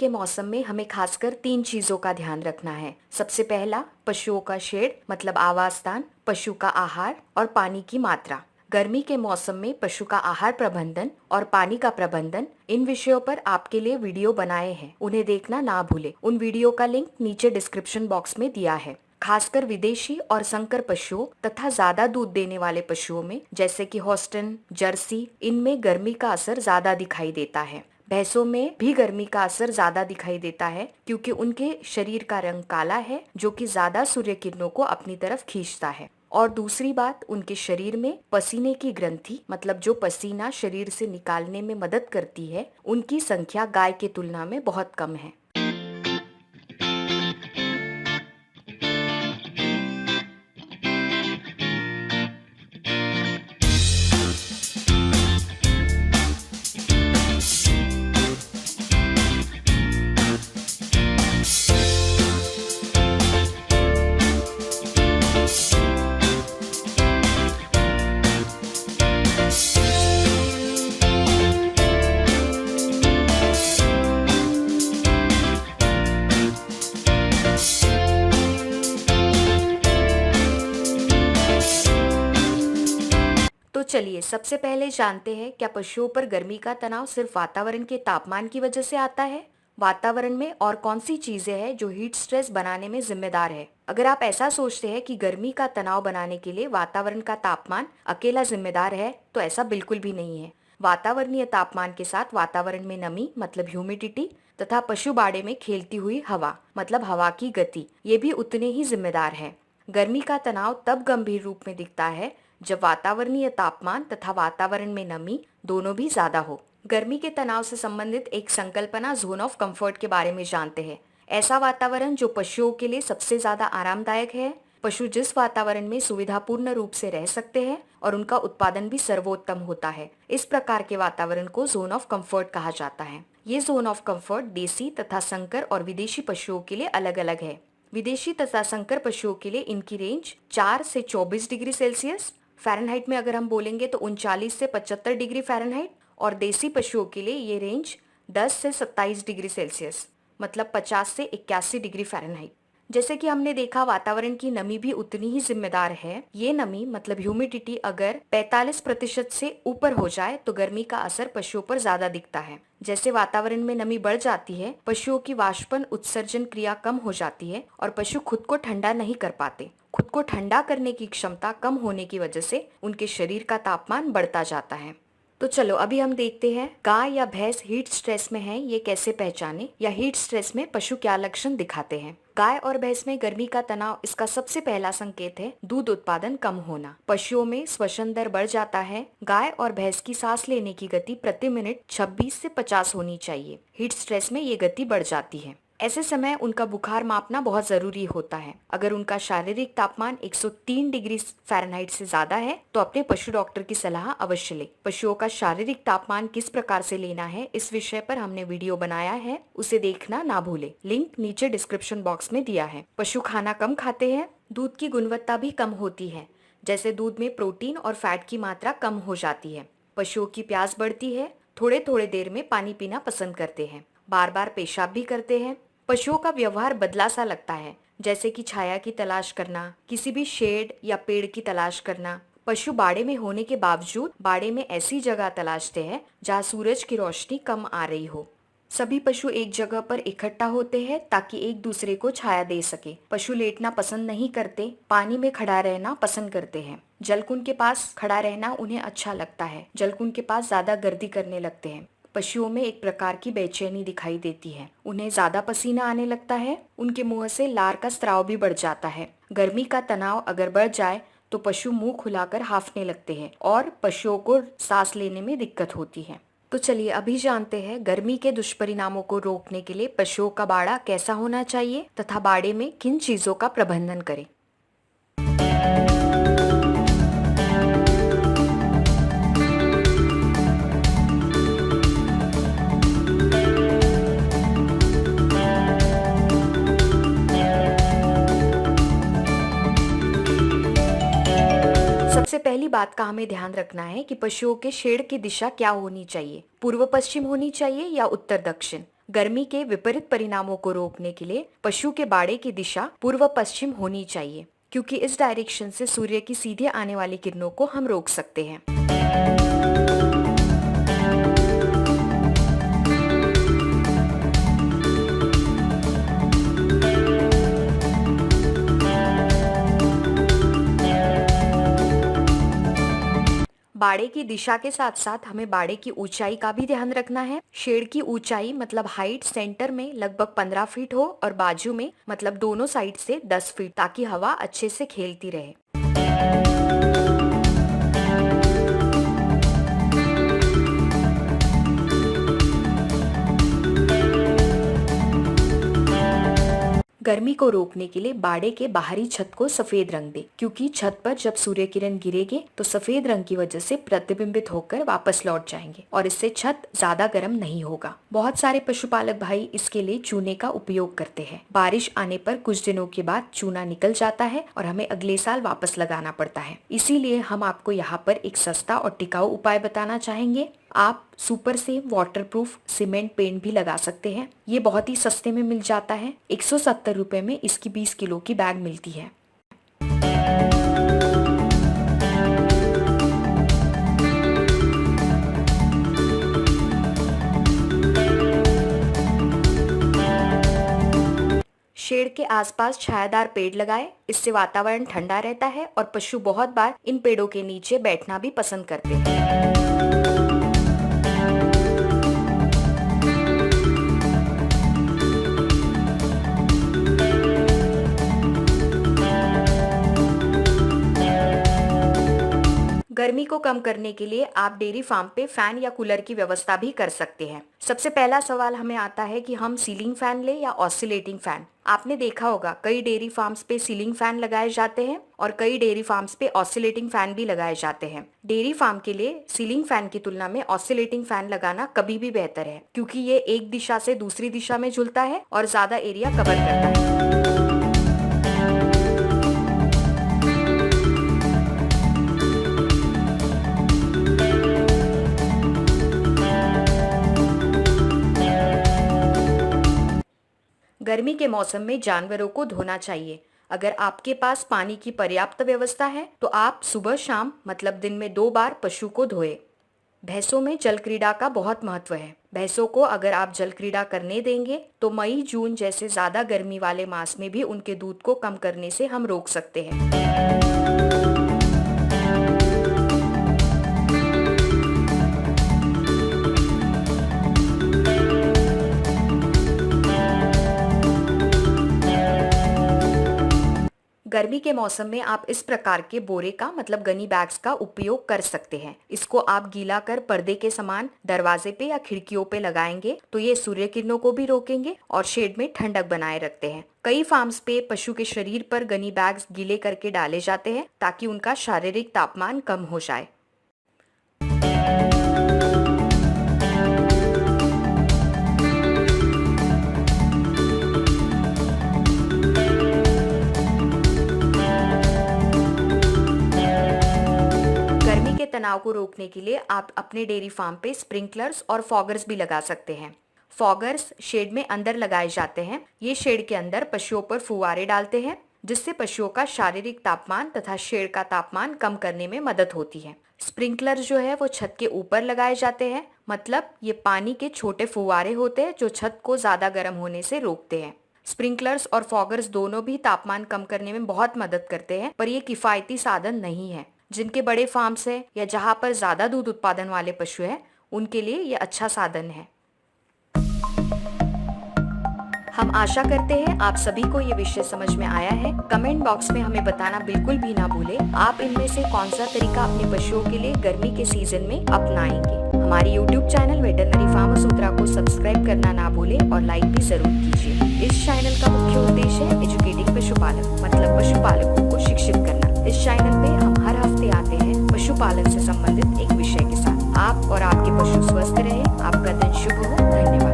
के मौसम में हमें खासकर 3 चीजों का ध्यान रखना है। सबसे पहला, पशुओं का शेड मतलब आवास स्थान, पशु का आहार और पानी की मात्रा। गर्मी के मौसम में पशु का आहार प्रबंधन और पानी का प्रबंधन, इन विषयों पर आपके लिए वीडियो बनाए हैं, उन्हें देखना ना भूले। उन वीडियो का लिंक नीचे डिस्क्रिप्शन बॉक्स में दिया है। खासकर विदेशी और संकर पशुओं तथा ज्यादा दूध देने वाले पशुओं में जैसे कि हॉस्टन, जर्सी, इनमें गर्मी का असर ज्यादा दिखाई देता है। भैंसों में भी गर्मी का असर ज्यादा दिखाई देता है क्योंकि उनके शरीर का रंग काला है जो कि ज्यादा सूर्य किरणों को अपनी तरफ खींचता है। और दूसरी बात, उनके शरीर में पसीने की ग्रंथि मतलब जो पसीना शरीर से निकालने में मदद करती है, उनकी संख्या गाय की तुलना में बहुत कम है। तो चलिए सबसे पहले जानते हैं, क्या पशुओं पर गर्मी का तनाव सिर्फ वातावरण के तापमान की वजह से आता है? वातावरण में और कौन सी चीजें हैं जो हीट स्ट्रेस बनाने में जिम्मेदार है? अगर आप ऐसा सोचते हैं कि गर्मी का तनाव बनाने के लिए वातावरण का तापमान अकेला जिम्मेदार है, तो ऐसा बिल्कुल भी नहीं है। वातावरणीय तापमान के साथ वातावरण में नमी मतलब ह्यूमिडिटी तथा पशु बाड़े में खेलती हुई हवा मतलब हवा की गति, ये भी उतने ही जिम्मेदार है। गर्मी का तनाव तब गंभीर रूप में दिखता है जब वातावरणीय तापमान तथा वातावरण में नमी दोनों भी ज्यादा हो। गर्मी के तनाव से संबंधित एक संकल्पना जोन ऑफ कंफर्ट के बारे में जानते हैं। ऐसा वातावरण जो पशुओं के लिए सबसे ज्यादा आरामदायक है। पशु जिस वातावरण में सुविधापूर्ण रूप से रह सकते हैं और उनका उत्पादन भी सर्वोत्तम होता है, इस प्रकार के वातावरण को जोन ऑफ कंफर्ट कहा जाता है। ये जोन ऑफ कंफर्ट देसी तथा संकर और विदेशी पशुओं के लिए अलग अलग है। विदेशी तथा संकर पशुओं के लिए इनकी रेंज 4 से 24 डिग्री सेल्सियस, फ़ारेनहाइट में अगर हम बोलेंगे तो 39 से 75 डिग्री फ़ारेनहाइट, और देसी पशुओं के लिए ये रेंज 10 से 27 डिग्री सेल्सियस मतलब 50 से 81 डिग्री फ़ारेनहाइट। जैसे कि हमने देखा, वातावरण की नमी भी उतनी ही जिम्मेदार है। ये नमी मतलब ह्यूमिडिटी अगर 45% से ऊपर हो जाए तो गर्मी का असर पशुओं पर ज्यादा दिखता है। जैसे वातावरण में नमी बढ़ जाती है, पशुओं की वाष्पन उत्सर्जन क्रिया कम हो जाती है और पशु खुद को ठंडा नहीं कर पाते। खुद को ठंडा करने की क्षमता कम होने की वजह से उनके शरीर का तापमान बढ़ता जाता है। तो चलो अभी हम देखते हैं, गाय या भैंस हीट स्ट्रेस में है ये कैसे पहचाने, या हीट स्ट्रेस में पशु क्या लक्षण दिखाते हैं। गाय और भैंस में गर्मी का तनाव, इसका सबसे पहला संकेत है दूध उत्पादन कम होना। पशुओं में श्वसन दर बढ़ जाता है। गाय और भैंस की सांस लेने की गति प्रति मिनट 26 से 50 होनी चाहिए। हीट स्ट्रेस में ये गति बढ़ जाती है। ऐसे समय उनका बुखार मापना बहुत जरूरी होता है। अगर उनका शारीरिक तापमान 103 डिग्री फ़ारेनहाइट से ज्यादा है तो अपने पशु डॉक्टर की सलाह अवश्य ले। पशुओं का शारीरिक तापमान किस प्रकार से लेना है, इस विषय पर हमने वीडियो बनाया है, उसे देखना ना भूले। लिंक नीचे डिस्क्रिप्शन बॉक्स में दिया है। पशु खाना कम खाते हैं, दूध की गुणवत्ता भी कम होती है। जैसे दूध में प्रोटीन और फैट की मात्रा कम हो जाती है। पशुओं की प्यास बढ़ती है, थोड़े थोड़े देर में पानी पीना पसंद करते हैं, बार बार पेशाब भी करते हैं। पशुओं का व्यवहार बदला सा लगता है, जैसे कि छाया की तलाश करना, किसी भी शेड या पेड़ की तलाश करना। पशु बाड़े में होने के बावजूद बाड़े में ऐसी जगह तलाशते हैं जहाँ सूरज की रोशनी कम आ रही हो। सभी पशु एक जगह पर इकट्ठा होते हैं ताकि एक दूसरे को छाया दे सके। पशु लेटना पसंद नहीं करते, पानी में खड़ा रहना पसंद करते हैं। जलकुंड के पास खड़ा रहना उन्हें अच्छा लगता है। जलकुंड के पास ज्यादा गर्दी करने लगते हैं। पशुओं में एक प्रकार की बेचैनी दिखाई देती है। उन्हें ज्यादा पसीना आने लगता है। उनके मुंह से लार का स्राव भी बढ़ जाता है। गर्मी का तनाव अगर बढ़ जाए तो पशु मुंह खुलाकर हांफने लगते हैं और पशुओं को सांस लेने में दिक्कत होती है। तो चलिए अभी जानते हैं गर्मी के दुष्परिणामों को रोकने के लिए पशुओं का बाड़ा कैसा होना चाहिए तथा बाड़े में किन चीजों का प्रबंधन करें। सबसे पहली बात का हमें ध्यान रखना है कि पशुओं के शेड की दिशा क्या होनी चाहिए। पूर्व पश्चिम होनी चाहिए या उत्तर दक्षिण। गर्मी के विपरीत परिणामों को रोकने के लिए पशु के बाड़े की दिशा पूर्व पश्चिम होनी चाहिए, क्योंकि इस डायरेक्शन से सूर्य की सीधे आने वाली किरणों को हम रोक सकते हैं। बाड़े की दिशा के साथ साथ हमें बाड़े की ऊंचाई का भी ध्यान रखना है। शेड की ऊंचाई मतलब हाइट सेंटर में लगभग 15 फीट हो और बाजू में मतलब दोनों साइड से 10 फीट, ताकि हवा अच्छे से खेलती रहे। गर्मी को रोकने के लिए बाड़े के बाहरी छत को सफेद रंग दे, क्योंकि छत पर जब सूर्य किरण गिरेगी तो सफेद रंग की वजह से प्रतिबिंबित होकर वापस लौट जाएंगे और इससे छत ज्यादा गर्म नहीं होगा। बहुत सारे पशुपालक भाई इसके लिए चूने का उपयोग करते हैं। बारिश आने पर कुछ दिनों के बाद चूना निकल जाता है और हमें अगले साल वापस लगाना पड़ता है। इसीलिए हम आपको यहाँ पर एक सस्ता और टिकाऊ उपाय बताना चाहेंगे। आप super save waterproof cement paint भी लगा सकते हैं। ये बहुत ही सस्ते में मिल जाता है। 170 रुपए में इसकी 20 किलो की बैग मिलती है। शेड के आसपास छायादार पेड़ लगाएं। इससे वातावरण ठंडा रहता है और पशु बहुत बार इन पेड़ों के नीचे बैठना भी पसंद करते हैं। गर्मी को कम करने के लिए आप डेयरी फार्म पे फैन या कूलर की व्यवस्था भी कर सकते हैं। सबसे पहला सवाल हमें आता है कि हम सीलिंग फैन लें या ऑसिलेटिंग फैन। आपने देखा होगा कई डेयरी फार्म्स पे सीलिंग फैन लगाए जाते हैं और कई डेयरी फार्म्स पे ऑसिलेटिंग फैन भी लगाए जाते हैं। डेयरी फार्म के लिए सीलिंग फैन की तुलना में ऑसिलेटिंग फैन लगाना कभी भी बेहतर है, क्योंकि ये एक दिशा से दूसरी दिशा में झूलता है और ज्यादा एरिया कवर करता है। गर्मी के मौसम में जानवरों को धोना चाहिए। अगर आपके पास पानी की पर्याप्त व्यवस्था है तो आप सुबह शाम मतलब दिन में 2 बार पशु को धोएं। भैंसों में जल क्रीड़ा का बहुत महत्व है। भैंसों को अगर आप जल क्रीड़ा करने देंगे तो मई जून जैसे ज्यादा गर्मी वाले मास में भी उनके दूध को कम करने से हम रोक सकते हैं। गर्मी के मौसम में आप इस प्रकार के बोरे का मतलब गनी बैग्स का उपयोग कर सकते हैं। इसको आप गीला कर पर्दे के समान दरवाजे पे या खिड़कियों पे लगाएंगे तो ये सूर्य किरणों को भी रोकेंगे और शेड में ठंडक बनाए रखते हैं। कई फार्म्स पे पशु के शरीर पर गनी बैग्स गीले करके डाले जाते हैं ताकि उनका शारीरिक तापमान कम हो जाए। तनाव को रोकने के लिए आप अपने डेयरी फार्म पे स्प्रिंकलर्स और फॉगर्स भी लगा सकते हैं। फॉगर्स शेड में अंदर लगाए जाते हैं। ये शेड के अंदर पशुओं पर फुवारे डालते हैं, जिससे पशुओं का शारीरिक तापमान तथा शेड का तापमान कम करने में मदद होती है। स्प्रिंकलर जो है वो छत के ऊपर लगाए जाते हैं, मतलब ये पानी के छोटे फुवारे होते हैं जो छत को ज्यादा गर्म होने से रोकते हैं। स्प्रिंकलर्स और फॉगर्स दोनों भी तापमान कम करने में बहुत मदद करते हैं, पर ये किफायती साधन नहीं है। जिनके बड़े फार्म्स है या जहां पर ज्यादा दूध उत्पादन वाले पशु हैं, उनके लिए ये अच्छा साधन है। हम आशा करते हैं आप सभी को ये विषय समझ में आया है। कमेंट बॉक्स में हमें बताना बिल्कुल भी ना भूले आप इनमें से कौन सा तरीका अपने पशुओं के लिए गर्मी के सीजन में अपनाएंगे। हमारी YouTube चैनल वेटरनरी फार्म सूत्रा को सब्सक्राइब करना ना भूले और लाइक भी जरूर कीजिए। इस चैनल का मुख्य उद्देश्य है एजुकेटिंग पशुपालक मतलब पशुपालकों को शिक्षित करना। इस चैनल पे हम हर हफ्ते आते हैं पशुपालन से संबंधित एक विषय के साथ। आप और आपके पशु स्वस्थ रहे, आपका दिन शुभ हो। धन्यवाद।